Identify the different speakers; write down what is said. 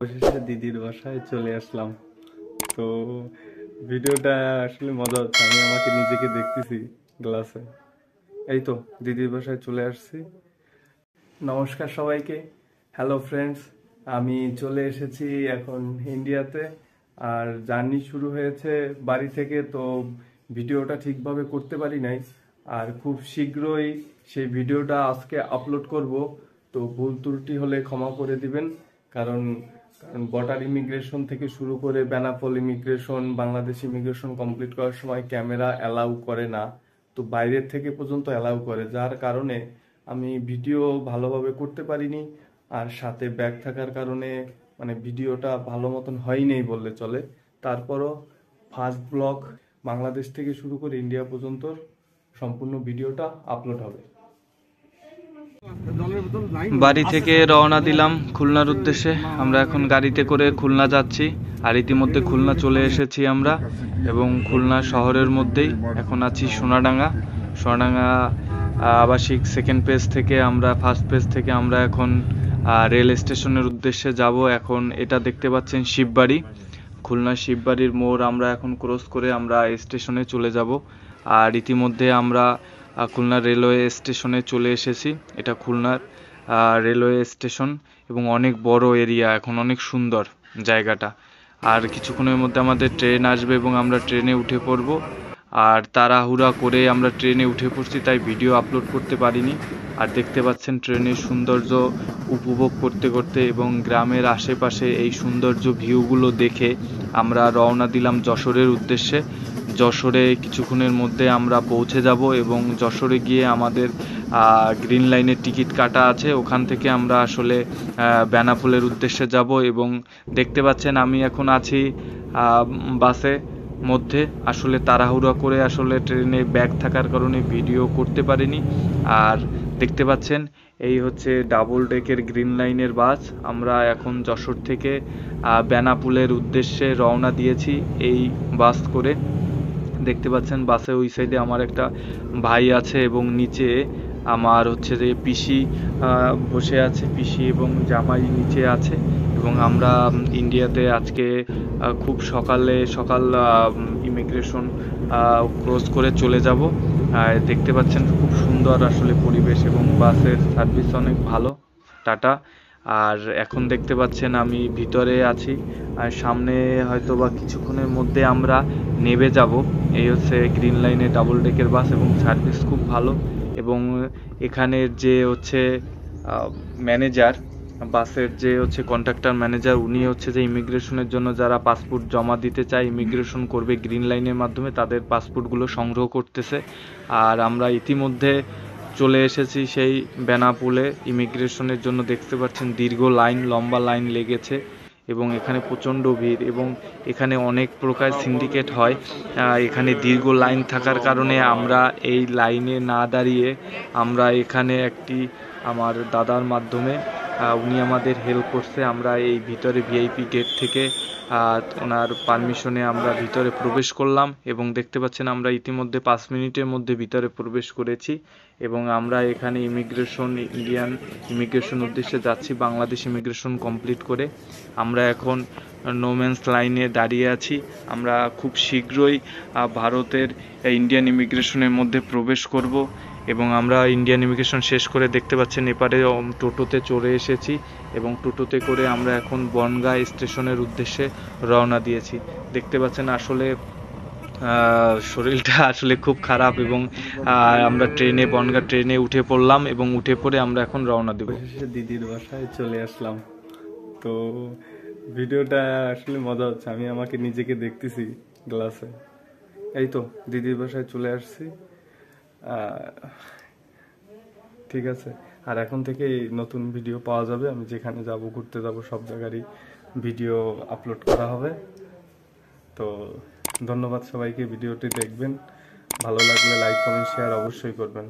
Speaker 1: অবশেষে দিদির বাসায় চলে আসলাম। তো ভিডিওটা আসলে মজা হচ্ছে, আমি আমাকে নিজেকে দেখতেছি গ্লাসে। এই তো দিদির বাসায় চলে আসছি। নমস্কার সবাইকে, হ্যালো ফ্রেন্ডস। আমি চলে এসেছি এখন ইন্ডিয়াতে, আর জার্নি শুরু হয়েছে বাড়ি থেকে। তো ভিডিওটা ঠিকভাবে করতে পারি নাই, আর খুব শীঘ্রই সেই ভিডিওটা আজকে আপলোড করব। তো ভুল ত্রুটি হলে ক্ষমা করে দিবেন, কারণ বর্ডার ইমিগ্রেশন থেকে শুরু করে Benapole immigration, Bangladesh immigration complete করার সময় ক্যামেরা অ্যালাউ করে না। তো বাইরের থেকে পর্যন্ত অ্যালাউ করে, যার কারণে আমি ভিডিও ভালোভাবে করতে পারিনি। আর সাথে ব্যাগ থাকার কারণে মানে ভিডিওটা ভালো মতন হয়নি বললে চলে। তারপরও ফার্স্ট ব্লগ বাংলাদেশ থেকে শুরু করে ইন্ডিয়া পর্যন্ত সম্পূর্ণ ভিডিওটা আপলোড হবে।
Speaker 2: বাড়ি থেকে রওনা দিলাম খুলনার উদ্দেশ্যে। আমরা এখন গাড়িতে করে খুলনা যাচ্ছি, আর ইতিমধ্যে খুলনা চলে এসেছি আমরা, এবং খুলনা শহরের মধ্যেই এখন আছি সোনাডাঙ্গা। আবাসিক সেকেন্ড পেজ থেকে আমরা ফার্স্ট পেজ থেকে আমরা এখন রেল স্টেশনের উদ্দেশ্যে যাব। এখন এটা দেখতে পাচ্ছেন শিববাড়ি, খুলনা শিববাড়ির মোড় আমরা এখন ক্রস করে আমরা স্টেশনে চলে যাব। আর ইতিমধ্যে আমরা খুলনা রেলওয়ে স্টেশনে চলে এসেছি। এটা খুলনার রেলওয়ে স্টেশন এবং অনেক বড় এরিয়া, এখন অনেক সুন্দর জায়গাটা। আর কিছুক্ষণের মধ্যে আমাদের ট্রেন আসবে এবং আমরা ট্রেনে উঠে পড়ব। আর তাড়াহুড়া করে আমরা ট্রেনে উঠে পড়ছি, তাই ভিডিও আপলোড করতে পারিনি। আর দেখতে পাচ্ছেন ট্রেনের সৌন্দর্য উপভোগ করতে করতে এবং গ্রামের আশেপাশে এই সৌন্দর্য ভিউগুলো দেখে আমরা রওনা দিলাম যশোরের উদ্দেশ্যে। যশোরে কিছুক্ষণের মধ্যে আমরা পৌঁছে যাব এবং যশোরে গিয়ে আমাদের গ্রিন লাইনের টিকিট কাটা আছে, ওখান থেকে আমরা আসলে বেনাপোলের উদ্দেশ্যে যাব। এবং দেখতে পাচ্ছেন আমি এখন আছি বাসে মধ্যে। আসলে তাড়াহুড়া করে আসলে ট্রেনে ব্যাগ থাকার কারণে ভিডিও করতে পারিনি। আর দেখতে পাচ্ছেন এই হচ্ছে ডাবল ডেকের গ্রিন লাইনের বাস। আমরা এখন যশোর থেকে বেনাপোলের উদ্দেশ্যে রওনা দিয়েছি এই বাস করে। দেখতে পাচ্ছেন বাসে ওই সাইডে আমার একটা ভাই আছে এবং নিচে আমার হচ্ছে যে পিসি বসে আছে, পিসি এবং জামাই নিচে আছে। এবং আমরা ইন্ডিয়াতে আজকে খুব সকাল ইমিগ্রেশন ক্রস করে চলে যাব। দেখতে পাচ্ছেন খুব সুন্দর আসলে পরিবেশ এবং বাসের সার্ভিস অনেক ভালো, টাটা। আর এখন দেখতে পাচ্ছেন আমি ভিতরে আছি, আর সামনে হয়তো বা কিছুক্ষণের মধ্যে আমরা নেমে যাব। এই হচ্ছে গ্রিন লাইনে ডাবল ডেকের বাস এবং সার্ভিস খুব ভালো। এবং এখানের যে হচ্ছে ম্যানেজার, বাসের যে হচ্ছে কন্ট্রাক্টর ম্যানেজার, উনি হচ্ছে যে ইমিগ্রেশনের জন্য যারা পাসপোর্ট জমা দিতে চায়, ইমিগ্রেশন করবে গ্রিন লাইনের মাধ্যমে, তাদের পাসপোর্টগুলো সংগ্রহ করতেছে। আর আমরা ইতিমধ্যে চলে এসেছি সেই বেনাপোলে ইমিগ্রেশনের জন্য। দেখতে পাচ্ছেন দীর্ঘ লাইন, লম্বা লাইন লেগেছে এবং এখানে প্রচণ্ড ভিড় এবং এখানে অনেক প্রকার সিন্ডিকেট হয়। এখানে দীর্ঘ লাইন থাকার কারণে আমরা এই লাইনে না দাঁড়িয়ে আমরা এখানে একটি আমার দাদার মাধ্যমে উনি আমাদের হেল্প করছে। আমরা এই ভিতরে ভিআইপি গেট থেকে ওনার পারমিশনে আমরা ভিতরে প্রবেশ করলাম এবং দেখতে পাচ্ছেন আমরা ইতিমধ্যে 5 মিনিটের মধ্যে ভিতরে প্রবেশ করেছি। এবং আমরা এখানে ইন্ডিয়ান ইমিগ্রেশন উদ্দেশ্যে যাচ্ছি। বাংলাদেশ ইমিগ্রেশন কমপ্লিট করে আমরা এখন নোম্যান্স লাইনে দাঁড়িয়ে আছি। আমরা খুব শীঘ্রই ভারতের ইন্ডিয়ান ইমিগ্রেশনের মধ্যে প্রবেশ করব। এবং আমরা ইন্ডিয়ান ইমিগ্রেশন শেষ করে দেখতে পাচ্ছেন এপারে টোটোতে চড়ে এসেছি এবং টোটোতে করে আমরা এখন বনগাঁ স্টেশনের উদ্দেশ্যে রওনা দিয়েছি। দেখতে পাচ্ছেন আসলে শরীরটা আসলে খুব খারাপ এবং আমরা বনগাঁ ট্রেনে উঠে পড়লাম এবং উঠে পড়ে আমরা এখন রওনা দেব।
Speaker 1: অবশেষে দিদির বাসায় চলে আসলাম। তো ভিডিওটা আসলে মজা হচ্ছে, আমি আমাকে নিজেকে দেখতেছি গ্লাসে। এই তো দিদির বাসায় চলে আসছি। ঠিক আছে, আর এখন থেকে নতুন ভিডিও পাওয়া যাবে। আমি যেখানে যাব, ঘুরতে যাব, সব জায়গারই ভিডিও আপলোড করা হবে। তো ধন্যবাদ সবাইকে, ভিডিওটি দেখবেন। ভালো লাগলে লাইক, কমেন্ট, শেয়ার অবশ্যই করবেন।